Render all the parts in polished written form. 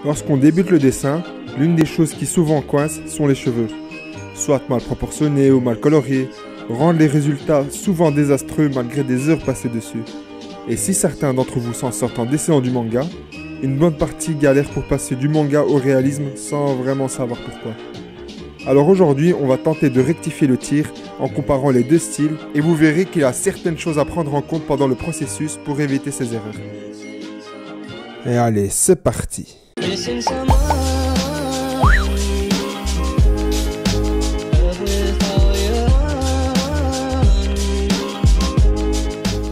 Lorsqu'on débute le dessin, l'une des choses qui souvent coince sont les cheveux. Soit mal proportionnés ou mal coloriés, rendent les résultats souvent désastreux malgré des heures passées dessus. Et si certains d'entre vous s'en sortent en dessinant du manga, une bonne partie galère pour passer du manga au réalisme sans vraiment savoir pourquoi. Alors aujourd'hui, on va tenter de rectifier le tir en comparant les deux styles et vous verrez qu'il y a certaines choses à prendre en compte pendant le processus pour éviter ces erreurs. Et allez, c'est parti!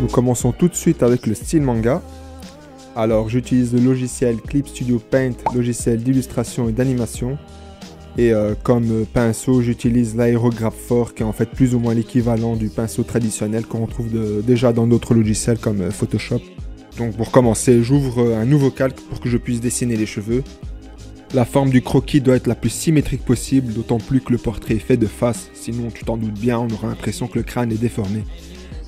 Nous commençons tout de suite avec le style manga. Alors j'utilise le logiciel Clip Studio Paint, logiciel d'illustration et d'animation. Et comme pinceau, j'utilise l'aérographe fort qui est en fait plus ou moins l'équivalent du pinceau traditionnel qu'on retrouve déjà dans d'autres logiciels comme Photoshop. Donc pour commencer, j'ouvre un nouveau calque pour que je puisse dessiner les cheveux. La forme du croquis doit être la plus symétrique possible, d'autant plus que le portrait est fait de face, sinon tu t'en doutes bien, on aura l'impression que le crâne est déformé.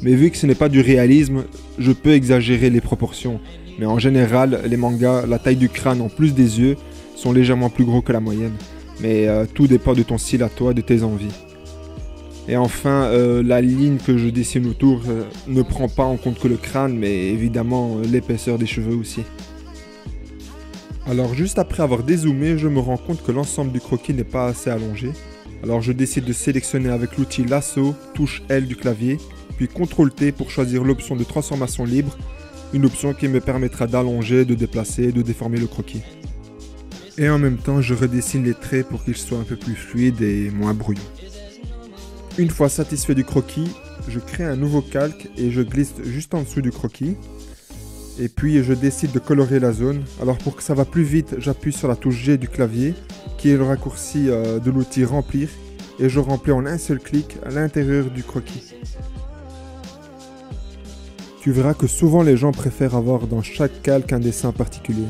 Mais vu que ce n'est pas du réalisme, je peux exagérer les proportions. Mais en général, les mangas, la taille du crâne en plus des yeux, sont légèrement plus gros que la moyenne. Mais tout dépend de ton style à toi, de tes envies. Et enfin, la ligne que je dessine autour ne prend pas en compte que le crâne, mais évidemment l'épaisseur des cheveux aussi. Alors juste après avoir dézoomé, je me rends compte que l'ensemble du croquis n'est pas assez allongé. Alors je décide de sélectionner avec l'outil lasso, touche L du clavier, puis CTRL T pour choisir l'option de transformation libre, une option qui me permettra d'allonger, de déplacer, de déformer le croquis. Et en même temps, je redessine les traits pour qu'ils soient un peu plus fluides et moins brouillons. Une fois satisfait du croquis, je crée un nouveau calque et je glisse juste en dessous du croquis. Et puis je décide de colorier la zone. Alors pour que ça va plus vite, j'appuie sur la touche G du clavier, qui est le raccourci de l'outil remplir, et je remplis en un seul clic à l'intérieur du croquis. Tu verras que souvent les gens préfèrent avoir dans chaque calque un dessin particulier.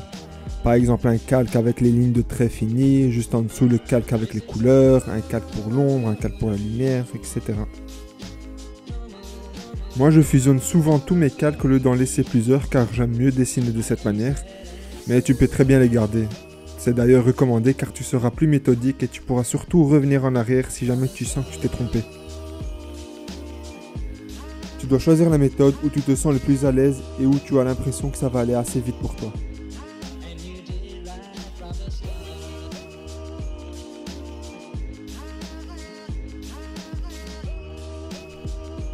Par exemple un calque avec les lignes de traits finies, juste en dessous le calque avec les couleurs, un calque pour l'ombre, un calque pour la lumière, etc. Moi je fusionne souvent tous mes calques au lieu d'en laisser plusieurs car j'aime mieux dessiner de cette manière, mais tu peux très bien les garder. C'est d'ailleurs recommandé car tu seras plus méthodique et tu pourras surtout revenir en arrière si jamais tu sens que tu t'es trompé. Tu dois choisir la méthode où tu te sens le plus à l'aise et où tu as l'impression que ça va aller assez vite pour toi.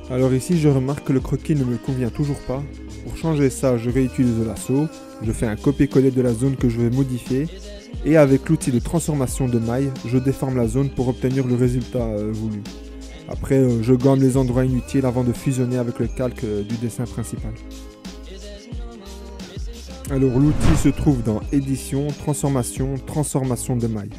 Alors ici je remarque que le croquis ne me convient toujours pas. Pour changer ça, je réutilise le lasso, je fais un copier-coller de la zone que je vais modifier et avec l'outil de transformation de maille, je déforme la zone pour obtenir le résultat voulu. Après, je gomme les endroits inutiles avant de fusionner avec le calque du dessin principal. Alors l'outil se trouve dans édition, transformation de maille.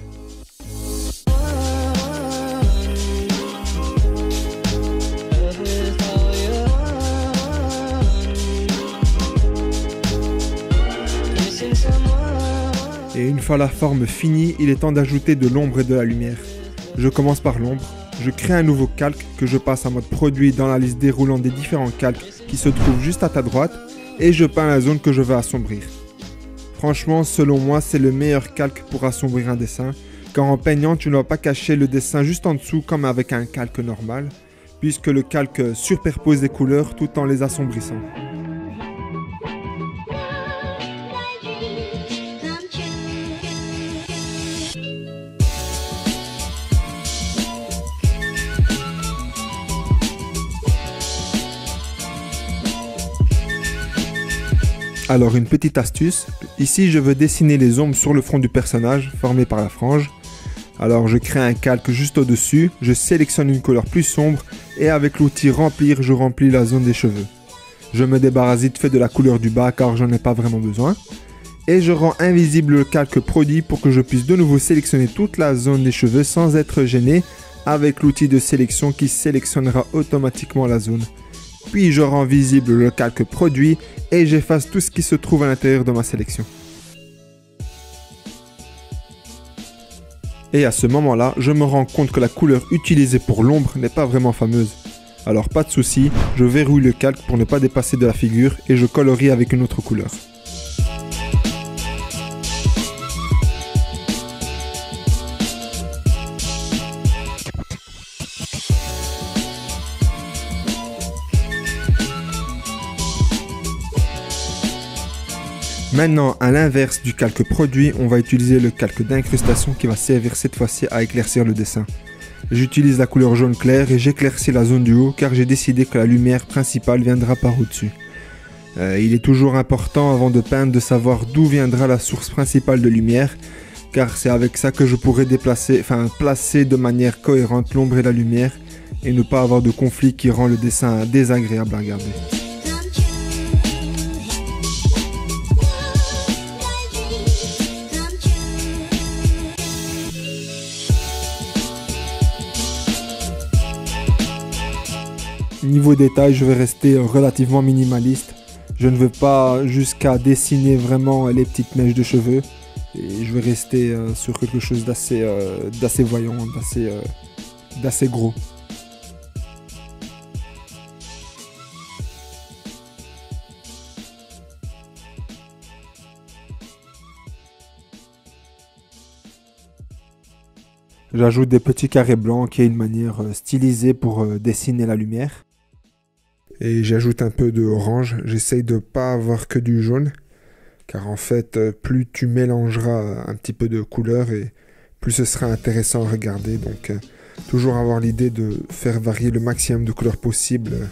Et une fois la forme finie, il est temps d'ajouter de l'ombre et de la lumière. Je commence par l'ombre, je crée un nouveau calque que je passe en mode produit dans la liste déroulante des différents calques qui se trouvent juste à ta droite et je peins la zone que je veux assombrir. Franchement, selon moi, c'est le meilleur calque pour assombrir un dessin, car en peignant, tu ne vas pas cacher le dessin juste en dessous comme avec un calque normal, puisque le calque superpose les couleurs tout en les assombrissant. Alors une petite astuce, ici je veux dessiner les ombres sur le front du personnage formé par la frange. Alors je crée un calque juste au-dessus, je sélectionne une couleur plus sombre et avec l'outil remplir, je remplis la zone des cheveux. Je me débarrasse vite fait de la couleur du bas car j'en ai pas vraiment besoin. Et je rends invisible le calque produit pour que je puisse de nouveau sélectionner toute la zone des cheveux sans être gêné avec l'outil de sélection qui sélectionnera automatiquement la zone. Puis je rends visible le calque produit et j'efface tout ce qui se trouve à l'intérieur de ma sélection. Et à ce moment-là, je me rends compte que la couleur utilisée pour l'ombre n'est pas vraiment fameuse. Alors pas de souci, je verrouille le calque pour ne pas dépasser de la figure et je colorie avec une autre couleur. Maintenant, à l'inverse du calque produit, on va utiliser le calque d'incrustation qui va servir cette fois-ci à éclaircir le dessin. J'utilise la couleur jaune clair et j'éclaircis la zone du haut car j'ai décidé que la lumière principale viendra par au-dessus. Il est toujours important avant de peindre de savoir d'où viendra la source principale de lumière, car c'est avec ça que je pourrai placer de manière cohérente l'ombre et la lumière et ne pas avoir de conflit qui rend le dessin désagréable à regarder. Niveau détail, je vais rester relativement minimaliste. Je ne veux pas jusqu'à dessiner vraiment les petites mèches de cheveux. Et je vais rester sur quelque chose d'assez voyant, d'assez gros. J'ajoute des petits carrés blancs qui est une manière stylisée pour dessiner la lumière. Et j'ajoute un peu de orange. J'essaye de ne pas avoir que du jaune. Car en fait, plus tu mélangeras un petit peu de couleurs et plus ce sera intéressant à regarder. Donc toujours avoir l'idée de faire varier le maximum de couleurs possible.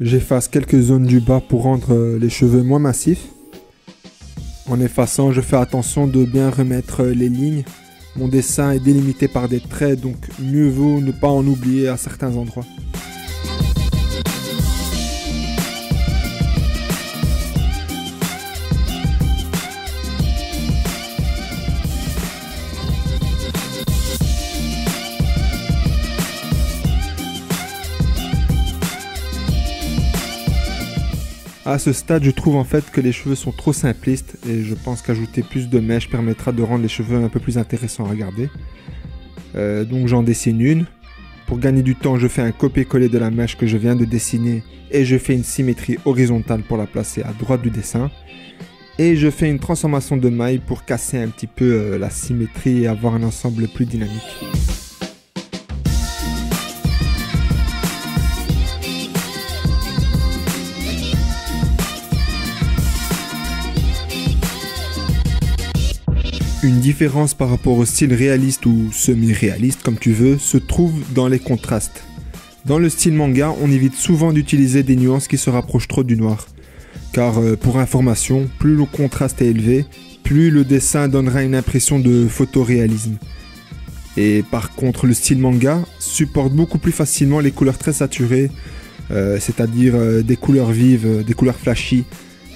J'efface quelques zones du bas pour rendre les cheveux moins massifs. En effaçant, je fais attention de bien remettre les lignes. Mon dessin est délimité par des traits, donc mieux vaut ne pas en oublier à certains endroits. À ce stade, je trouve en fait que les cheveux sont trop simplistes et je pense qu'ajouter plus de mèches permettra de rendre les cheveux un peu plus intéressants à regarder. Donc j'en dessine une. Pour gagner du temps, je fais un copier-coller de la mèche que je viens de dessiner et je fais une symétrie horizontale pour la placer à droite du dessin. Et je fais une transformation de maille pour casser un petit peu la symétrie et avoir un ensemble plus dynamique. Une différence par rapport au style réaliste ou semi-réaliste comme tu veux se trouve dans les contrastes. Dans le style manga, on évite souvent d'utiliser des nuances qui se rapprochent trop du noir. Car pour information, plus le contraste est élevé, plus le dessin donnera une impression de photoréalisme. Et par contre, le style manga supporte beaucoup plus facilement les couleurs très saturées, c'est-à-dire des couleurs vives, des couleurs flashy,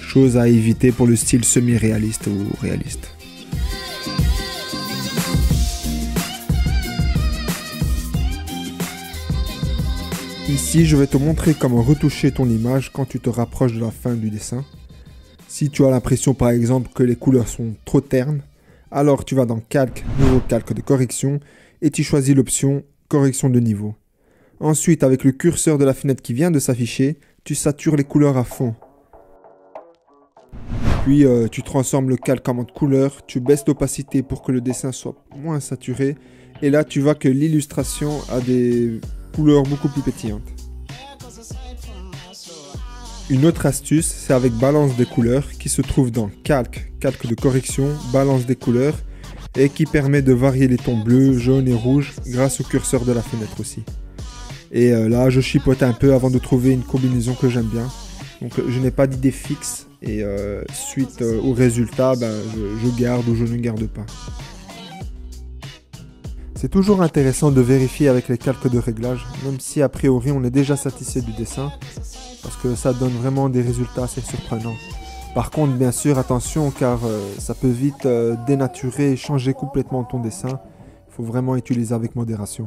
chose à éviter pour le style semi-réaliste ou réaliste. Ici, je vais te montrer comment retoucher ton image quand tu te rapproches de la fin du dessin. Si tu as l'impression par exemple que les couleurs sont trop ternes, alors tu vas dans Calque, Nouveau calque de correction et tu choisis l'option Correction de niveau. Ensuite, avec le curseur de la fenêtre qui vient de s'afficher, tu satures les couleurs à fond. Puis tu transformes le calque en mode couleur, tu baisses l'opacité pour que le dessin soit moins saturé et là tu vois que l'illustration a des couleurs beaucoup plus pétillantes. Une autre astuce, c'est avec balance des couleurs qui se trouve dans calque, calque de correction, balance des couleurs et qui permet de varier les tons bleus, jaunes et rouges grâce au curseur de la fenêtre aussi. Et là, je chipote un peu avant de trouver une combinaison que j'aime bien. Donc je n'ai pas d'idée fixe et suite au résultat, je garde ou je ne garde pas. C'est toujours intéressant de vérifier avec les calques de réglage, même si a priori on est déjà satisfait du dessin, parce que ça donne vraiment des résultats assez surprenants. Par contre, bien sûr, attention, car ça peut vite dénaturer et changer complètement ton dessin. Il faut vraiment utiliser avec modération.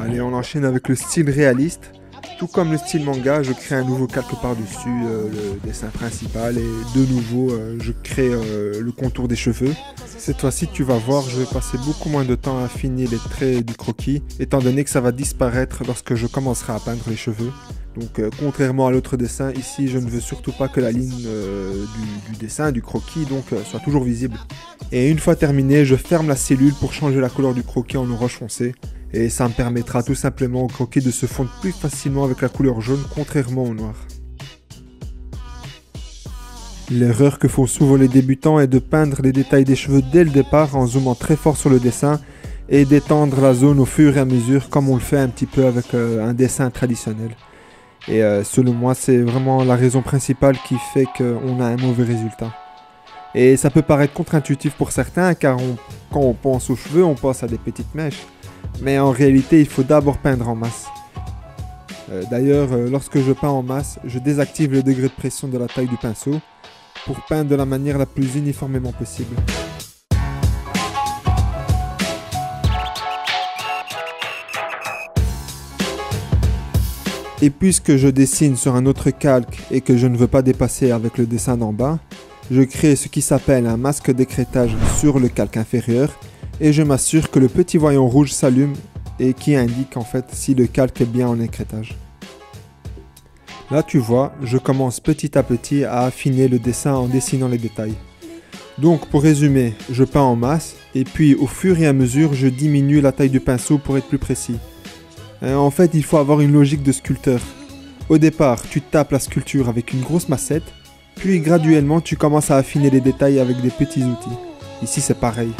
Allez, on enchaîne avec le style réaliste. Tout comme le style manga, je crée un nouveau calque par-dessus le dessin principal et de nouveau je crée le contour des cheveux. Cette fois-ci, tu vas voir, je vais passer beaucoup moins de temps à affiner les traits du croquis, étant donné que ça va disparaître lorsque je commencerai à peindre les cheveux. Donc contrairement à l'autre dessin, ici je ne veux surtout pas que la ligne du dessin, du croquis, soit toujours visible. Et une fois terminé, je ferme la cellule pour changer la couleur du croquis en orange foncé. Et ça me permettra tout simplement au croquis de se fondre plus facilement avec la couleur jaune, contrairement au noir. L'erreur que font souvent les débutants est de peindre les détails des cheveux dès le départ en zoomant très fort sur le dessin et d'étendre la zone au fur et à mesure comme on le fait un petit peu avec un dessin traditionnel. Et selon moi, c'est vraiment la raison principale qui fait qu'on a un mauvais résultat. Et ça peut paraître contre-intuitif pour certains car quand on pense aux cheveux, on pense à des petites mèches. Mais en réalité, il faut d'abord peindre en masse. D'ailleurs, lorsque je peins en masse, je désactive le degré de pression de la taille du pinceau pour peindre de la manière la plus uniformément possible. Et puisque je dessine sur un autre calque et que je ne veux pas dépasser avec le dessin d'en bas, je crée ce qui s'appelle un masque d'écrêtage sur le calque inférieur et je m'assure que le petit voyant rouge s'allume et qui indique en fait si le calque est bien en écrêtage. Là tu vois, je commence petit à petit à affiner le dessin en dessinant les détails. Donc pour résumer, je peins en masse et puis au fur et à mesure je diminue la taille du pinceau pour être plus précis. En fait, il faut avoir une logique de sculpteur. Au départ, tu tapes la sculpture avec une grosse massette, puis graduellement tu commences à affiner les détails avec des petits outils. Ici c'est pareil.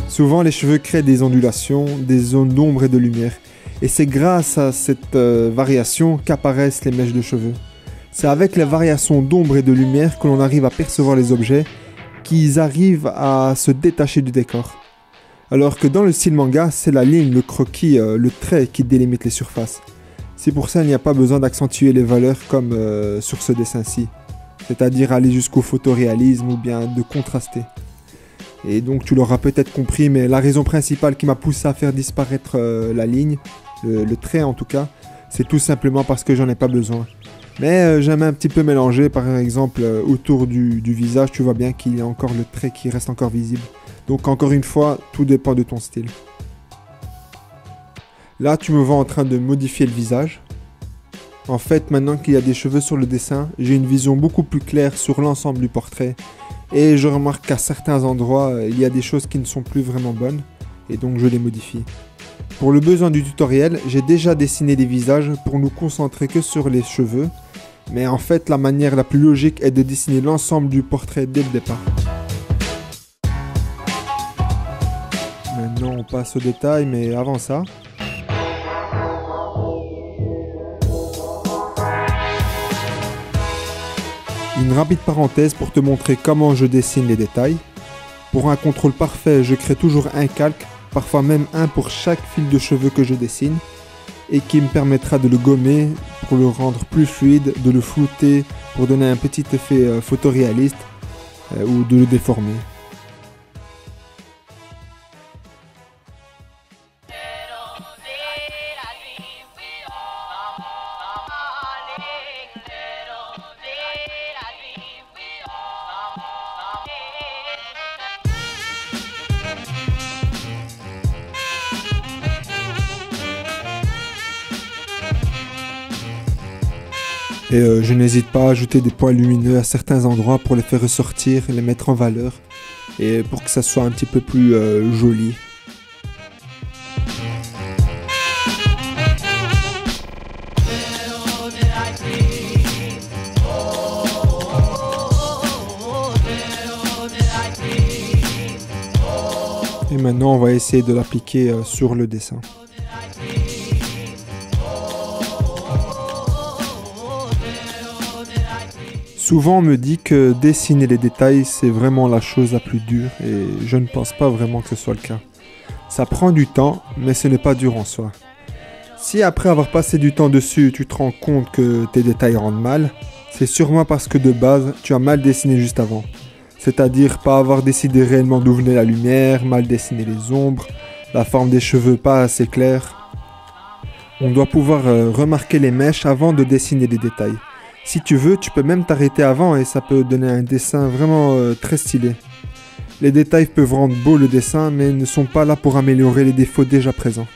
Souvent les cheveux créent des ondulations, des zones d'ombre et de lumière. Et c'est grâce à cette variation qu'apparaissent les mèches de cheveux. C'est avec les variations d'ombre et de lumière que l'on arrive à percevoir les objets, qu'ils arrivent à se détacher du décor. Alors que dans le style manga, c'est la ligne, le croquis, le trait qui délimite les surfaces. C'est pour ça qu'il n'y a pas besoin d'accentuer les valeurs comme sur ce dessin-ci. C'est-à-dire aller jusqu'au photoréalisme ou bien de contraster. Et donc tu l'auras peut-être compris, mais la raison principale qui m'a poussé à faire disparaître la ligne, le trait en tout cas, c'est tout simplement parce que j'en ai pas besoin. Mais j'aime un petit peu mélanger, par exemple autour du visage, tu vois bien qu'il y a encore le trait qui reste encore visible. Donc encore une fois, tout dépend de ton style. Là, tu me vois en train de modifier le visage. En fait, maintenant qu'il y a des cheveux sur le dessin, j'ai une vision beaucoup plus claire sur l'ensemble du portrait. Et je remarque qu'à certains endroits, il y a des choses qui ne sont plus vraiment bonnes. Et donc je les modifie. Pour le besoin du tutoriel, j'ai déjà dessiné des visages pour nous concentrer que sur les cheveux. Mais en fait, la manière la plus logique est de dessiner l'ensemble du portrait dès le départ. Maintenant, on passe au détail, mais avant ça... Une rapide parenthèse pour te montrer comment je dessine les détails. Pour un contrôle parfait, je crée toujours un calque, parfois même un pour chaque fil de cheveux que je dessine, et qui me permettra de le gommer pour le rendre plus fluide, de le flouter pour donner un petit effet photoréaliste ou de le déformer. Et je n'hésite pas à ajouter des points lumineux à certains endroits pour les faire ressortir, les mettre en valeur et pour que ça soit un petit peu plus joli. Et maintenant on va essayer de l'appliquer sur le dessin. Souvent on me dit que dessiner les détails c'est vraiment la chose la plus dure et je ne pense pas vraiment que ce soit le cas. Ça prend du temps mais ce n'est pas dur en soi. Si après avoir passé du temps dessus tu te rends compte que tes détails rendent mal, c'est sûrement parce que de base tu as mal dessiné juste avant. C'est-à-dire pas avoir décidé réellement d'où venait la lumière, mal dessiner les ombres, la forme des cheveux pas assez claire. On doit pouvoir remarquer les mèches avant de dessiner les détails. Si tu veux, tu peux même t'arrêter avant et ça peut donner un dessin vraiment très stylé. Les détails peuvent rendre beau le dessin, mais ne sont pas là pour améliorer les défauts déjà présents.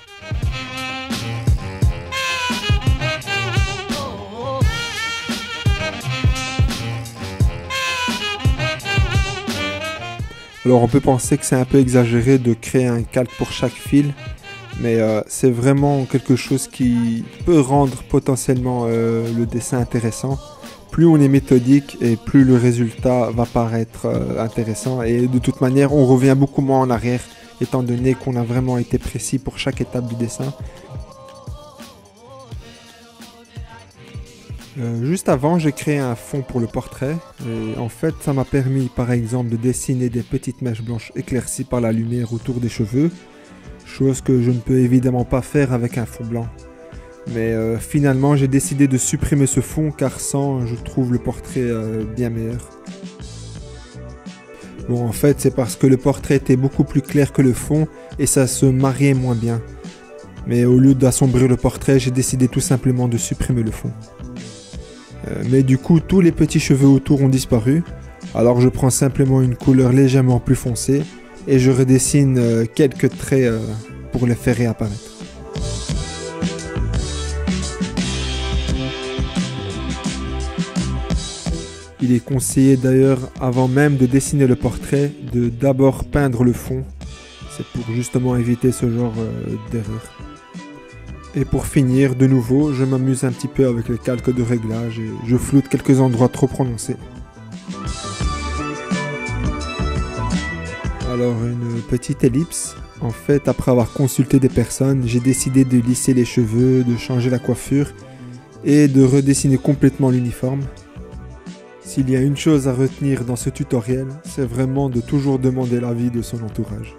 Alors on peut penser que c'est un peu exagéré de créer un calque pour chaque fil, mais c'est vraiment quelque chose qui peut rendre potentiellement le dessin intéressant. Plus on est méthodique et plus le résultat va paraître intéressant, et de toute manière on revient beaucoup moins en arrière étant donné qu'on a vraiment été précis pour chaque étape du dessin. Juste avant, j'ai créé un fond pour le portrait et en fait ça m'a permis par exemple de dessiner des petites mèches blanches éclaircies par la lumière autour des cheveux, chose que je ne peux évidemment pas faire avec un fond blanc. Mais finalement j'ai décidé de supprimer ce fond car sans je trouve le portrait bien meilleur. Bon, en fait c'est parce que le portrait était beaucoup plus clair que le fond et ça se mariait moins bien. Mais au lieu d'assombrir le portrait, j'ai décidé tout simplement de supprimer le fond. Mais du coup tous les petits cheveux autour ont disparu, alors je prends simplement une couleur légèrement plus foncée et je redessine quelques traits pour les faire réapparaître. Il est conseillé d'ailleurs avant même de dessiner le portrait de d'abord peindre le fond, c'est pour justement éviter ce genre d'erreur. Et pour finir, de nouveau, je m'amuse un petit peu avec le calque de réglage et je floute quelques endroits trop prononcés. Alors une petite ellipse. En fait, après avoir consulté des personnes, j'ai décidé de lisser les cheveux, de changer la coiffure et de redessiner complètement l'uniforme. S'il y a une chose à retenir dans ce tutoriel, c'est vraiment de toujours demander l'avis de son entourage.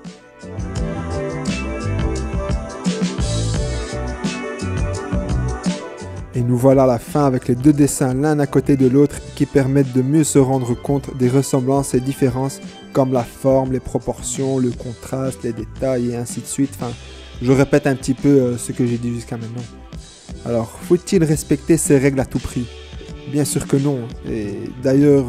Et nous voilà à la fin avec les deux dessins l'un à côté de l'autre qui permettent de mieux se rendre compte des ressemblances et différences comme la forme, les proportions, le contraste, les détails et ainsi de suite. Enfin, je répète un petit peu ce que j'ai dit jusqu'à maintenant. Alors, faut-il respecter ces règles à tout prix? Bien sûr que non. Et d'ailleurs,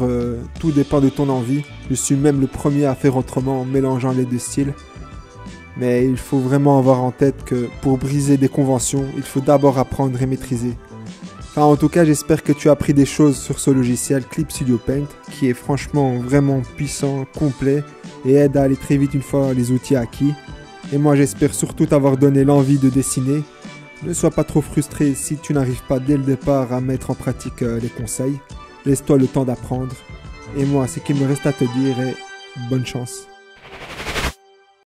tout dépend de ton envie. Je suis même le premier à faire autrement en mélangeant les deux styles. Mais il faut vraiment avoir en tête que pour briser des conventions, il faut d'abord apprendre et maîtriser. Enfin, en tout cas, j'espère que tu as appris des choses sur ce logiciel Clip Studio Paint qui est franchement vraiment puissant, complet et aide à aller très vite une fois les outils acquis. Et moi, j'espère surtout t'avoir donné l'envie de dessiner. Ne sois pas trop frustré si tu n'arrives pas dès le départ à mettre en pratique les conseils. Laisse-toi le temps d'apprendre. Et moi, ce qu'il me reste à te dire est bonne chance.